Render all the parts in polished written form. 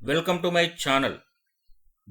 Welcome to my channel.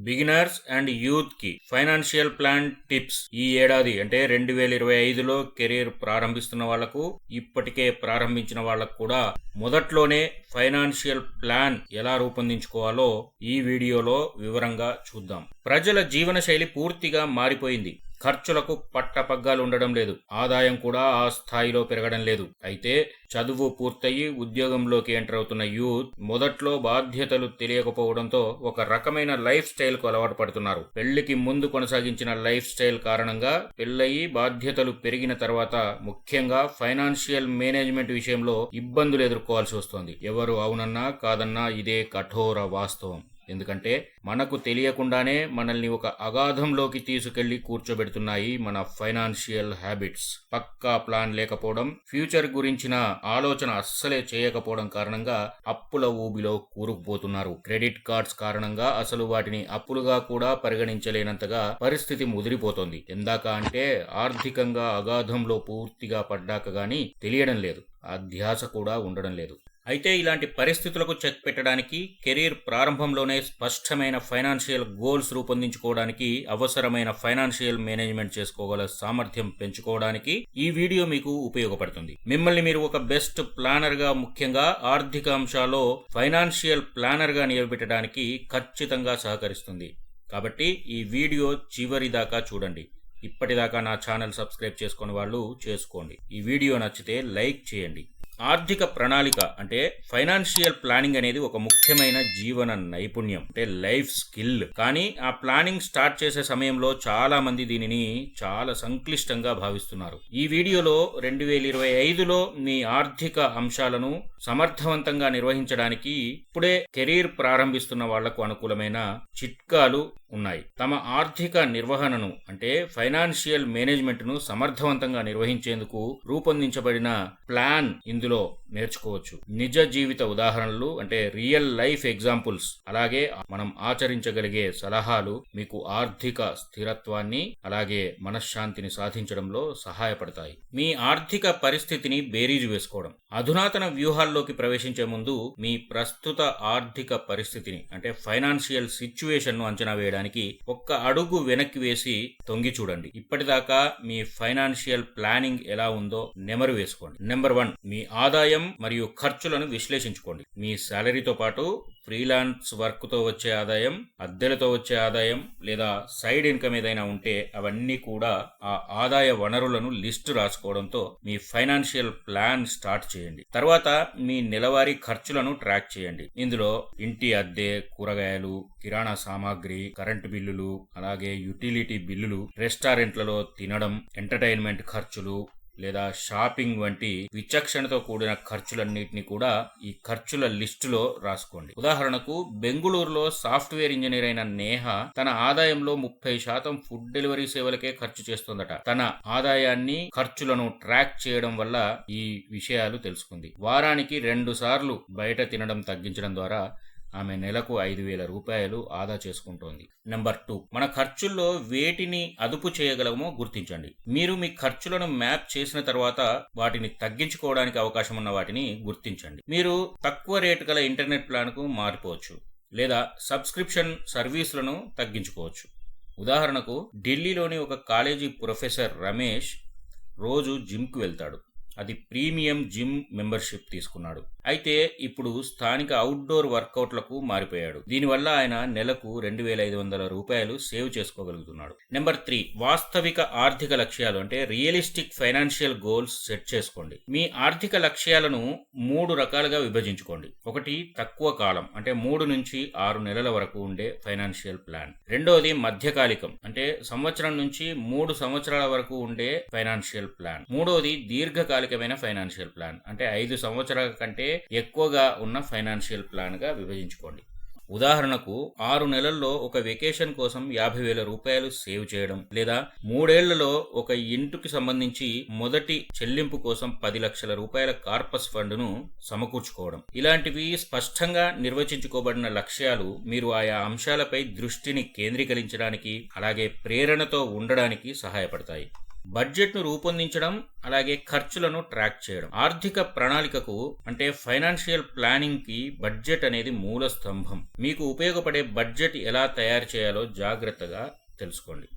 Beginners and youth కి financial plan tips. ఈ ఏడాది అంటే 2025లో కెరీర్ ప్రారంభిస్తున్న వాళ్లకు, ఇప్పటికే ప్రారంభించిన వాళ్లకు కూడా మొదట్లోనే ఫైనాన్షియల్ ప్లాన్ ఎలా రూపొందించుకోవాలో ఈ వీడియోలో వివరంగా చూద్దాం. ప్రజల జీవనశైలి పూర్తిగా మారిపోయింది. ఖర్చులకు పట్టపగ్గాలు ఉండడం లేదు. ఆదాయం కూడా ఆ స్థాయిలో పెరగడం లేదు. అయితే చదువు పూర్తయి ఉద్యోగంలోకి ఎంటర్ అవుతున్న యూత్ మొదట్లో బాధ్యతలు తెలియకపోవడంతో ఒక రకమైన లైఫ్ స్టైల్ కు అలవాటు పడుతున్నారు. పెళ్లికి ముందు కొనసాగించిన లైఫ్ స్టైల్ కారణంగా పెళ్లయి బాధ్యతలు పెరిగిన తర్వాత ముఖ్యంగా ఫైనాన్షియల్ మేనేజ్మెంట్ విషయంలో ఇబ్బందులు ఎదుర్కోవాల్సి వస్తోంది. ఎవరు అవునన్నా కాదన్నా ఇదే కఠోర వాస్తవం. ఎందుకంటే మనకు తెలియకుండానే మనల్ని ఒక అగాధంలోకి తీసుకెళ్లి కూర్చోబెడుతున్నాయి మన ఫైనాన్షియల్ హ్యాబిట్స్. పక్కా ప్లాన్ లేకపోవడం, ఫ్యూచర్ గురించిన ఆలోచన అస్సలే చేయకపోవడం కారణంగా అప్పుల ఊబిలో కూరుకుపోతున్నారు. క్రెడిట్ కార్డ్స్ కారణంగా అసలు వాటిని అప్పులుగా కూడా పరిగణించలేనంతగా పరిస్థితి ముదిరిపోతోంది. ఎందాక అంటే ఆర్థికంగా అగాధంలో పూర్తిగా పడ్డాక గానీ తెలియడం లేదు. ఆ ధ్యాస కూడా ఉండడం లేదు. అయితే ఇలాంటి పరిస్థితులకు చెక్ పెట్టడానికి, కెరీర్ ప్రారంభంలోనే స్పష్టమైన ఫైనాన్షియల్ గోల్స్ రూపొందించుకోవడానికి, అవసరమైన ఫైనాన్షియల్ మేనేజ్మెంట్ చేసుకోగల సామర్థ్యం పెంచుకోవడానికి ఈ వీడియో మీకు ఉపయోగపడుతుంది. మిమ్మల్ని మీరు ఒక బెస్ట్ ప్లానర్ గా, ముఖ్యంగా ఆర్థిక అంశాల్లో ఫైనాన్షియల్ ప్లానర్ గా నిలబెట్టడానికి ఖచ్చితంగా సహకరిస్తుంది. కాబట్టి ఈ వీడియో చివరి దాకా చూడండి. ఇప్పటిదాకా నా ఛానల్ సబ్స్క్రైబ్ చేసుకుని వాళ్ళు చేసుకోండి. ఈ వీడియో నచ్చితే లైక్ చేయండి. ఆర్థిక ప్రణాళిక అంటే ఫైనాన్షియల్ ప్లానింగ్ అనేది ఒక ముఖ్యమైన జీవన నైపుణ్యం, అంటే లైఫ్ స్కిల్. కానీ ఆ ప్లానింగ్ స్టార్ట్ చేసే సమయంలో చాలా మంది దీనిని చాలా సంక్లిష్టంగా భావిస్తున్నారు. ఈ వీడియోలో 2025లో మీ ఆర్థిక అంశాలను సమర్థవంతంగా నిర్వహించడానికి ఇప్పుడే కెరీర్ ప్రారంభిస్తున్న వాళ్లకు అనుకూలమైన చిట్కాలు ఉన్నాయి. తమ ఆర్థిక నిర్వహణను అంటే ఫైనాన్షియల్ మేనేజ్మెంట్ ను సమర్థవంతంగా నిర్వహించేందుకు రూపొందించబడిన ప్లాన్ ఇందులో నేర్చుకోవచ్చు. నిజ జీవిత ఉదాహరణలు అంటే రియల్ లైఫ్ ఎగ్జాంపుల్స్, అలాగే మనం ఆచరించగలిగే సలహాలు మీకు ఆర్థిక స్థిరత్వాన్ని అలాగే మనశ్శాంతిని సాధించడంలో సహాయపడతాయి. మీ ఆర్థిక పరిస్థితిని బేరీజు వేసుకోవడం. అధునాతన వ్యూహాల్లోకి ప్రవేశించే ముందు మీ ప్రస్తుత ఆర్థిక పరిస్థితిని అంటే ఫైనాన్షియల్ సిచ్యువేషన్ ను అంచనా వేయడానికి ఒక్క అడుగు వెనక్కి వేసి తొంగి చూడండి. ఇప్పటిదాకా మీ ఫైనాన్షియల్ ప్లానింగ్ ఎలా ఉందో నెమరు వేసుకోండి. నెంబర్ 1, మీ ఆదాయం మరియు ఖర్చులను విశ్లేషించుకోండి. మీ శాలరీతో పాటు ఫ్రీలాన్స్ వర్క్ తో వచ్చే ఆదాయం, అద్దెలతో వచ్చే ఆదాయం లేదా సైడ్ ఇన్కమ్ ఏదైనా ఉంటే అవన్నీ కూడా ఆ ఆదాయ వనరులను లిస్టు రాసుకోవడంతో మీ ఫైనాన్షియల్ ప్లాన్ స్టార్ట్ చేయండి. తర్వాత మీ నెలవారీ ఖర్చులను ట్రాక్ చేయండి. ఇందులో ఇంటి అద్దె, కూరగాయలు, కిరాణా సామాగ్రి, కరెంటు బిల్లులు, అలాగే యుటిలిటీ బిల్లులు, రెస్టారెంట్లలో తినడం, ఎంటర్టైన్మెంట్ ఖర్చులు లేదా షాపింగ్ వంటి విచక్షణతో కూడిన ఖర్చులన్నింటినీ కూడా ఈ ఖర్చుల లిస్టులో రాసుకోండి. ఉదాహరణకు బెంగుళూరులో సాఫ్ట్వేర్ ఇంజనీర్ అయిన నేహ తన ఆదాయంలో 30% ఫుడ్ డెలివరీ సేవలకే ఖర్చు చేస్తుందట. తన ఆదాయాన్ని, ఖర్చులను ట్రాక్ చేయడం వల్ల ఈ విషయాలు తెలుసుకుంది. వారానికి 2 సార్లు బయట తినడం తగ్గించడం ద్వారా ఆమె నెలకు 5,000 రూపాయలు ఆదా చేసుకుంటోంది. నెంబర్ 2, మన ఖర్చుల్లో వేటిని అదుపు చేయగలమో గుర్తించండి. మీరు మీ ఖర్చులను మ్యాప్ చేసిన తర్వాత వాటిని తగ్గించుకోవడానికి అవకాశం ఉన్న వాటిని గుర్తించండి. మీరు తక్కువ రేటు గల ఇంటర్నెట్ ప్లాన్ కు మారిపోవచ్చు లేదా సబ్స్క్రిప్షన్ సర్వీసులను తగ్గించుకోవచ్చు. ఉదాహరణకు ఢిల్లీలోని ఒక కాలేజీ ప్రొఫెసర్ రమేష్ రోజు జిమ్ కు వెళ్తాడు. అది ప్రీమియం జిమ్ మెంబర్షిప్ తీసుకున్నాడు. అయితే ఇప్పుడు స్థానిక అవుట్డోర్ వర్కౌట్లకు మారిపోయాడు. దీనివల్ల ఆయన నెలకు 2,500 రూపాయలు సేవ్ చేసుకోగలుగుతున్నాడు. నెంబర్ 3, వాస్తవిక ఆర్థిక లక్ష్యాలు అంటే రియలిస్టిక్ ఫైనాన్షియల్ గోల్స్ సెట్ చేసుకోండి. మీ ఆర్థిక లక్ష్యాలను 3 రకాలుగా విభజించుకోండి. ఒకటి తక్కువ కాలం అంటే 3 నుంచి 6 నెలల వరకు ఉండే ఫైనాన్షియల్ ప్లాన్. రెండోది మధ్యకాలికం అంటే సంవత్సరం నుంచి 3 సంవత్సరాల వరకు ఉండే ఫైనాన్షియల్ ప్లాన్. మూడోది దీర్ఘకాలికమైన ఫైనాన్షియల్ ప్లాన్ అంటే 5 సంవత్సరాల కంటే ఎక్కువగా ఉన్న ఫైనాన్షియల్ ప్లాన్ గా విభజించుకోండి. ఉదాహరణకు 6 నెలల్లో ఒక వెకేషన్ కోసం 50,000 రూపాయలు సేవ్ చేయడం, లేదా 3 ఏళ్లలో ఒక ఇంటికి సంబంధించి మొదటి చెల్లింపు కోసం 10 లక్షల రూపాయల కార్పస్ ఫండ్ను సమకూర్చుకోవడం. ఇలాంటివి స్పష్టంగా నిర్వచించుకోబడిన లక్ష్యాలు మీరు ఆయా అంశాలపై దృష్టిని కేంద్రీకరించడానికి అలాగే ప్రేరణతో ఉండడానికి సహాయపడతాయి. బడ్జెట్ను రూపొందించడం అలాగే ఖర్చులను ట్రాక్ చేయడం. ఆర్థిక ప్రణాళికకు అంటే ఫైనాన్షియల్ ప్లానింగ్ కి బడ్జెట్ అనేది మూల స్తంభం. మీకు ఉపయోగపడే బడ్జెట్ ఎలా తయారు చేయాలో జాగ్రత్తగా తెలుసుకోండి.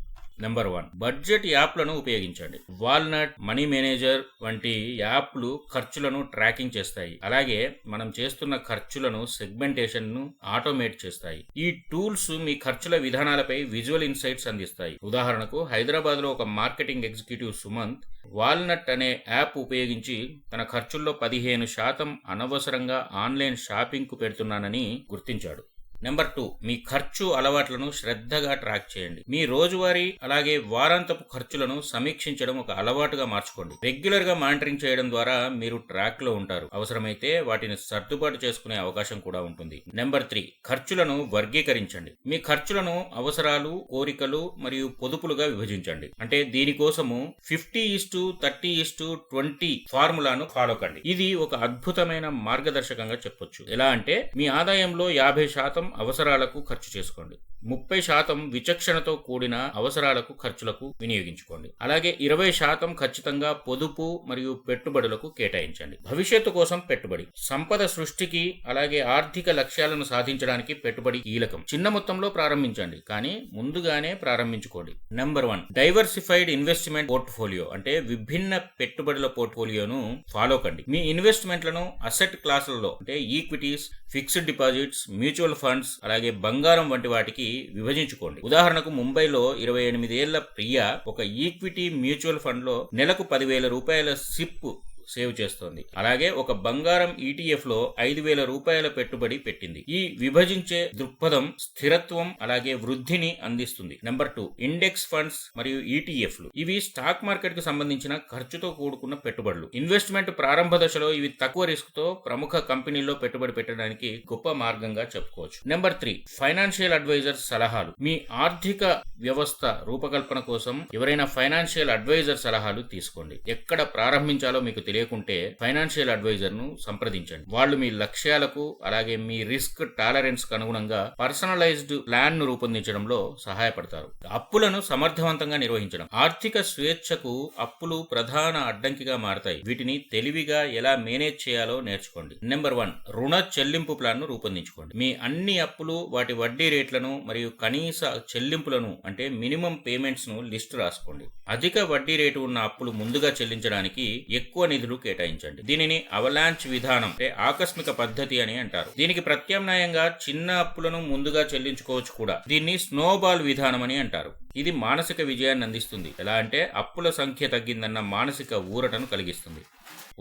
నెంబర్ 1, బడ్జెట్ యాప్లను ఉపయోగించండి. వాల్నట్, మనీ మేనేజర్ వంటి యాప్లు ఖర్చులను ట్రాకింగ్ చేస్తాయి. అలాగే మనం చేస్తున్న ఖర్చులను సెగ్మెంటేషన్ ను ఆటోమేట్ చేస్తాయి. ఈ టూల్స్ మీ ఖర్చుల విధానాలపై విజువల్ ఇన్సైట్స్ అందిస్తాయి. ఉదాహరణకు హైదరాబాద్ లో ఒక మార్కెటింగ్ ఎగ్జిక్యూటివ్ సుమంత్ వాల్నట్ అనే యాప్ ఉపయోగించి తన ఖర్చుల్లో 15% అనవసరంగా ఆన్లైన్ షాపింగ్ కు పెడుతున్నానని గుర్తించాడు. నెంబర్ 2, మీ ఖర్చు అలవాట్లను శ్రద్ధగా ట్రాక్ చేయండి. మీ రోజువారీ అలాగే వారాంతపు ఖర్చులను సమీక్షించడం ఒక అలవాటుగా మార్చుకోండి. రెగ్యులర్ గా మానిటరింగ్ చేయడం ద్వారా మీరు ట్రాక్ లో ఉంటారు. అవసరమైతే వాటిని సర్దుబాటు చేసుకునే అవకాశం కూడా ఉంటుంది. నెంబర్ 3, ఖర్చులను వర్గీకరించండి. మీ ఖర్చులను అవసరాలు, కోరికలు మరియు పొదుపులుగా విభజించండి. అంటే దీనికోసము 50:30:20 ఫార్ములాను ఫాలో కండి. ఇది ఒక అద్భుతమైన మార్గదర్శకంగా చెప్పొచ్చు. ఎలా అంటే మీ ఆదాయంలో 50% అవసరాలకు ఖర్చు చేసుకోండి, 30% విచక్షణతో కూడిన అవసరాలకు ఖర్చులకు వినియోగించుకోండి. అలాగే 20% ఖచ్చితంగా పొదుపు మరియు పెట్టుబడులకు కేటాయించండి. భవిష్యత్తు కోసం పెట్టుబడి, సంపద సృష్టికి అలాగే ఆర్థిక లక్ష్యాలను సాధించడానికి పెట్టుబడి కీలకం. చిన్న మొత్తంలో ప్రారంభించండి, కానీ ముందుగానే ప్రారంభించుకోండి. నెంబర్ 1, డైవర్సిఫైడ్ ఇన్వెస్ట్మెంట్ పోర్ట్ఫోలియో అంటే విభిన్న పెట్టుబడుల పోర్ట్ఫోలియోను ఫాలో కండి. మీ ఇన్వెస్ట్మెంట్లను అసెట్ క్లాసులలో అంటే equities, fixed deposits, mutual funds అలాగే బంగారం వంటి వాటికి విభజించుకోండి. ఉదాహరణకు ముంబైలో 28 ఏళ్ల ప్రియా ఒక ఈక్విటీ మ్యూచువల్ ఫండ్ లో నెలకు 10,000 రూపాయల సిప్ సేవ్ చేస్తోంది. అలాగే ఒక బంగారం ETF లో 5,000 రూపాయల పెట్టుబడి పెట్టింది. ఈ విభజించే దృక్పథం స్థిరత్వం అలాగే వృద్ధిని అందిస్తుంది. నెంబర్ 2, ఇండెక్స్ ఫండ్స్ మరియు ETFలు. ఇవి స్టాక్ మార్కెట్ కు సంబంధించిన ఖర్చుతో కూడుకున్న పెట్టుబడులు. ఇన్వెస్ట్మెంట్ ప్రారంభ దశలో ఇవి తక్కువ రిస్క్ తో ప్రముఖ కంపెనీల్లో పెట్టుబడి పెట్టడానికి గొప్ప మార్గంగా చెప్పుకోవచ్చు. నెంబర్ 3, ఫైనాన్షియల్ అడ్వైజర్ సలహాలు. మీ ఆర్థిక వ్యవస్థ రూపకల్పన కోసం ఎవరైనా ఫైనాన్షియల్ అడ్వైజర్ సలహాలు తీసుకోండి. ఎక్కడ ప్రారంభించాలో మీకు తెలియకుంటే ఫైనాన్షియల్ అడ్వైజర్ ను సంప్రదించండి. వాళ్ళు మీ లక్ష్యాలకు అలాగే మీ రిస్క్ టాలరెన్స్ కు అనుగుణంగా పర్సనలైజ్డ్ ప్లాన్ ను రూపొందించడంలో సహాయపడతారు. అప్పులను సమర్థవంతంగా నిర్వహించడం. ఆర్థిక స్వేచ్ఛకు అప్పులు ప్రధాన అడ్డంకిగా మారతాయి. వీటిని తెలివిగా ఎలా మేనేజ్ చేయాలో నేర్చుకోండి. నెంబర్ 1, రుణ చెల్లింపు ప్లాన్ ను రూపొందించుకోండి. మీ అన్ని అప్పులు, వాటి వడ్డీ రేట్లను మరియు కనీస చెల్లింపులను అంటే మినిమం పేమెంట్స్ ను లిస్టు రాసుకోండి. అధిక వడ్డీ రేటు ఉన్న అప్పులు ముందుగా చెల్లించడానికి ఎక్కువ నిధులు కేటాయించండి. దీనిని అవలాంచ్ విధానం అంటే ఆకస్మిక పద్ధతి అని అంటారు. దీనికి ప్రత్యామ్నాయంగా చిన్న అప్పులను ముందుగా చెల్లించుకోవచ్చు కూడా. దీన్ని స్నోబాల్ విధానం అని అంటారు. ఇది మానసిక విజయాన్ని అందిస్తుంది. ఎలా అంటే అప్పుల సంఖ్య తగ్గిందన్న మానసిక ఊరటను కలిగిస్తుంది.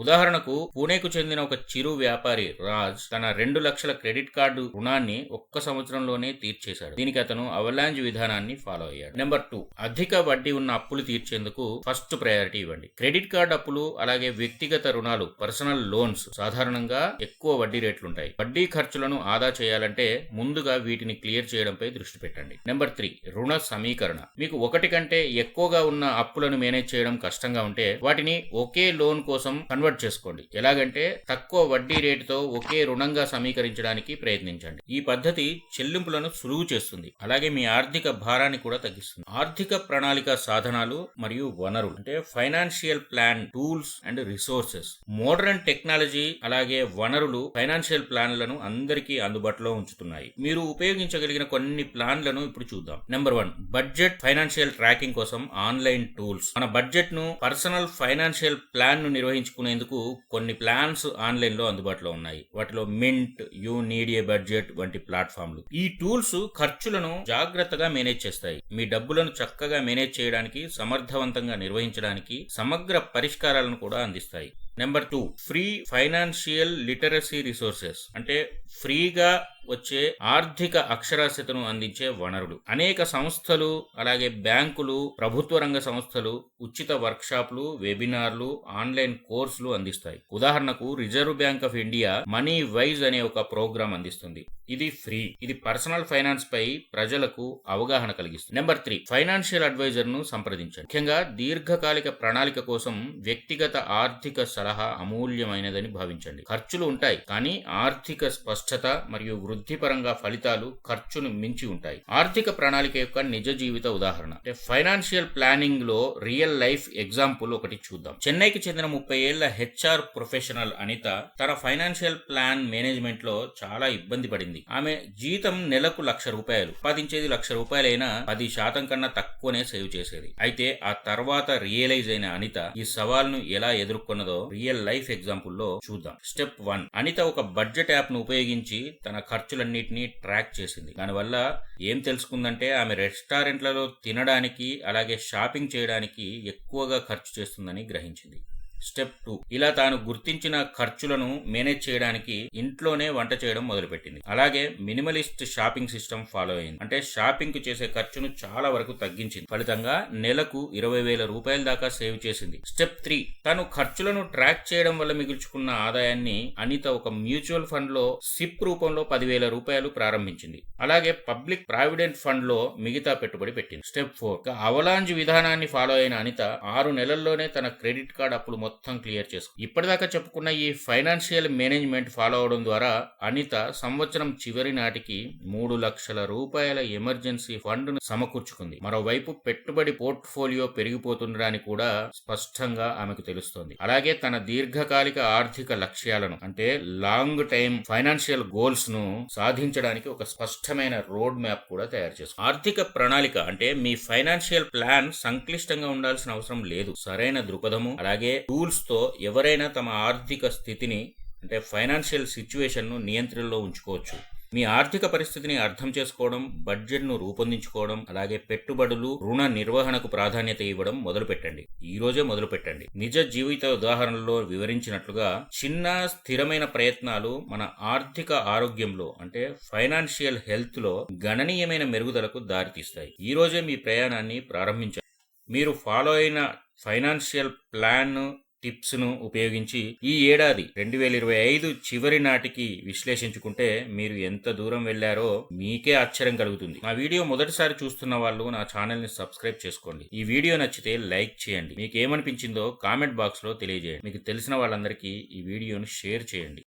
ఉదాహరణకు పూణేకు చెందిన ఒక చిరు వ్యాపారి రాజ్ తన 2 లక్షల క్రెడిట్ కార్డు రుణాన్ని ఒక్క సంవత్సరంలోనే తీర్చేశాడు. దీనికి అతను అవలాంజ్ విధానాన్ని ఫాలో అయ్యాడు. నెంబర్ 2, అధిక వడ్డీ ఉన్న అప్పులు తీర్చేందుకు ఫస్ట్ ప్రయారిటీ ఇవ్వండి. క్రెడిట్ కార్డు అప్పులు అలాగే వ్యక్తిగత రుణాలు పర్సనల్ లోన్స్ సాధారణంగా ఎక్కువ వడ్డీ రేట్లుంటాయి. వడ్డీ ఖర్చులను ఆదా చేయాలంటే ముందుగా వీటిని క్లియర్ చేయడంపై దృష్టి పెట్టండి. నెంబర్ 3, రుణ సమీకరణ. మీకు ఒకటి కంటే ఎక్కువగా ఉన్న అప్పులను మేనేజ్ చేయడం కష్టంగా ఉంటే వాటిని ఒకే లోన్ కోసం కన్వర్ట్ చేసుకోండి. ఎలాగంటే తక్కువ వడ్డీ రేటుతో ఒకే రుణంగా సమీకరించడానికి ప్రయత్నించండి. ఈ పద్ధతి చెల్లింపులను సులువు చేస్తుంది, అలాగే మీ ఆర్థిక భారాన్ని కూడా తగ్గిస్తుంది. ఆర్థిక ప్రణాళిక సాధనాలు మరియు వనరులు అంటే financial plan tools and resources. Modern technology అలాగే వనరులు ఫైనాన్షియల్ ప్లాన్లను అందరికీ అందుబాటులో ఉంచుతున్నాయి. మీరు ఉపయోగించగలిగిన కొన్ని ప్లాన్లను ఇప్పుడు చూద్దాం. నెంబర్ 1, బడ్జెట్ ఫైనాన్షియల్ ట్రాకింగ్ కోసం ఆన్లైన్ టూల్స్. మన బడ్జెట్ ను పర్సనల్ ఫైనాన్షియల్ ప్లాన్ ను నిర్వహించుకునేందుకు కొన్ని ప్లాన్స్ ఆన్లైన్ లో అందుబాటులో ఉన్నాయి. వాటిలో mint, you need a budget వంటి ప్లాట్ఫామ్లు. ఈ టూల్స్ ఖర్చులను జాగ్రత్తగా మేనేజ్ చేస్తాయి. మీ డబ్బులను చక్కగా మేనేజ్ చేయడానికి, సమర్థవంతంగా నిర్వహించడానికి సమగ్ర పరిష్కారాలను కూడా అందిస్తాయి. Number 2, free financial literacy resources అంటే ఫ్రీగా వచ్చే ఆర్థిక అక్షరాస్యతను అందించే వనరులు. అనేక సంస్థలు అలాగే బ్యాంకులు, ప్రభుత్వ రంగ సంస్థలు ఉచిత వర్క్షాప్లు, వెబినార్లు, ఆన్లైన్ కోర్సులు అందిస్తాయి. ఉదాహరణకు reserve bank of India money wise అనే ఒక ప్రోగ్రాం అందిస్తుంది. ఇది ఫ్రీ. ఇది పర్సనల్ ఫైనాన్స్ పై ప్రజలకు అవగాహన కలిగిస్తుంది. నెంబర్ 3, ఫైనాన్షియల్ అడ్వైజర్ ను సంప్రదించండి. ముఖ్యంగా దీర్ఘకాలిక ప్రణాళిక కోసం వ్యక్తిగత ఆర్థిక సలహా అమూల్యమైనదని భావించండి. ఖర్చులు ఉంటాయి, కానీ ఆర్థిక స్పష్టత మరియు వృద్ధిపరంగా ఫలితాలు ఖర్చును మించి ఉంటాయి. ఆర్థిక ప్రణాళిక యొక్క నిజ జీవిత ఉదాహరణ అంటే ఫైనాన్షియల్ ప్లానింగ్ లో రియల్ లైఫ్ ఎగ్జాంపుల్ ఒకటి చూద్దాం. చెన్నైకి చెందిన 30 ఏళ్ల హెచ్ఆర్ ప్రొఫెషనల్ అనిత తన ఫైనాన్షియల్ ప్లాన్ మేనేజ్మెంట్ లో చాలా ఇబ్బంది పడింది. ఆమె జీతం నెలకు ₹1,00,000, సంపాదించేది ₹1,00,000 10% కన్నా తక్కువనే సేవ్ చేసేది. అయితే ఆ తర్వాత రియలైజ్ అయిన అనిత ఈ సవాల్ను ఎలా ఎదుర్కొన్నదో రియల్ లైఫ్ ఎగ్జాంపుల్ లో చూద్దాం. స్టెప్ 1, అనిత ఒక బడ్జెట్ యాప్ ను ఉపయోగించి తన ఖర్చులన్నింటినీ ట్రాక్ చేసింది. దానివల్ల ఏం తెలుసుకుందంటే ఆమె రెస్టారెంట్లలో తినడానికి అలాగే షాపింగ్ చేయడానికి ఎక్కువగా ఖర్చు చేస్తుందని గ్రహించింది. స్టెప్ 2, ఇలా తాను గుర్తించిన ఖర్చులను మేనేజ్ చేయడానికి ఇంట్లోనే వంట చేయడం మొదలుపెట్టింది. అలాగే మినిమలిస్ట్ షాపింగ్ సిస్టమ్ ఫాలో అయింది. అంటే షాపింగ్ కు చేసే ఖర్చును చాలా వరకు తగ్గించింది. ఫలితంగా నెలకు ₹20,000 దాకా సేవ్ చేసింది. స్టెప్ 3, తను ఖర్చులను ట్రాక్ చేయడం వల్ల మిగుల్చుకున్న ఆదాయాన్ని అనిత ఒక మ్యూచువల్ ఫండ్ లో సిప్ రూపంలో ₹10,000 ప్రారంభించింది. అలాగే పబ్లిక్ ప్రావిడెంట్ ఫండ్ లో మిగతా పెట్టుబడి పెట్టింది. స్టెప్ 4, అవలాంజ్ విధానాన్ని ఫాలో అయిన అనిత 6 నెలల్లోనే తన క్రెడిట్ కార్డ్ అప్పులు మొత్తం క్లియర్ చేసుకుంది. ఇప్పటిదాకా చెప్పుకున్న ఈ ఫైనాన్షియల్ మేనేజ్మెంట్ ఫాలో అవడం ద్వారా అనిత సంవత్సరం చివరి నాటికి ₹3,00,000 ఎమర్జెన్సీ ఫండ్ ను సమకూర్చుకుంది. మరోవైపు పెట్టుబడి పోర్ట్ఫోలియో పెరిగిపోతుండడానికి కూడా స్పష్టంగా ఆమెకు తెలుస్తోంది. అలాగే తన దీర్ఘకాలిక ఆర్థిక లక్ష్యాలను అంటే లాంగ్ టైమ్ ఫైనాన్షియల్ గోల్స్ ను సాధించడానికి ఒక స్పష్టమైన రోడ్ మ్యాప్ కూడా తయారు చేస్తుంది. ఆర్థిక ప్రణాళిక అంటే మీ ఫైనాన్షియల్ ప్లాన్ సంక్లిష్టంగా ఉండాల్సిన అవసరం లేదు. సరైన దృక్పథము అలాగే టూల్స్ తో ఎవరైనా తమ ఆర్థిక స్థితిని అంటే ఫైనాన్షియల్ సిచ్యువేషన్ ను నియంత్రణలో ఉంచుకోవచ్చు. మీ ఆర్థిక పరిస్థితిని అర్థం చేసుకోవడం, బడ్జెట్ ను రూపొందించుకోవడం, అలాగే పెట్టుబడులు, రుణ నిర్వహణకు ప్రాధాన్యత ఇవ్వడం మొదలుపెట్టండి. ఈ రోజే మొదలుపెట్టండి. నిజ జీవిత ఉదాహరణలో వివరించినట్లుగా చిన్న స్థిరమైన ప్రయత్నాలు మన ఆర్థిక ఆరోగ్యంలో అంటే ఫైనాన్షియల్ హెల్త్ లో గణనీయమైన మెరుగుదలకు దారితీస్తాయి. ఈ రోజే మీ ప్రయాణాన్ని ప్రారంభించండి. మీరు ఫాలో అయిన ఫైనాన్షియల్ ప్లాన్ టిప్స్ ను ఉపయోగించి ఈ ఏడాది 2025 చివరి నాటికి విశ్లేషించుకుంటే మీరు ఎంత దూరం వెళ్లారో మీకే ఆశ్చర్యం కలుగుతుంది. నా వీడియో మొదటిసారి చూస్తున్న వాళ్ళు నా ఛానల్ ని సబ్స్క్రైబ్ చేసుకోండి. ఈ వీడియో నచ్చితే లైక్ చేయండి. మీకు ఏమనిపించిందో కామెంట్ బాక్స్ లో తెలియజేయండి. మీకు తెలిసిన వాళ్ళందరికీ ఈ వీడియోను షేర్ చేయండి.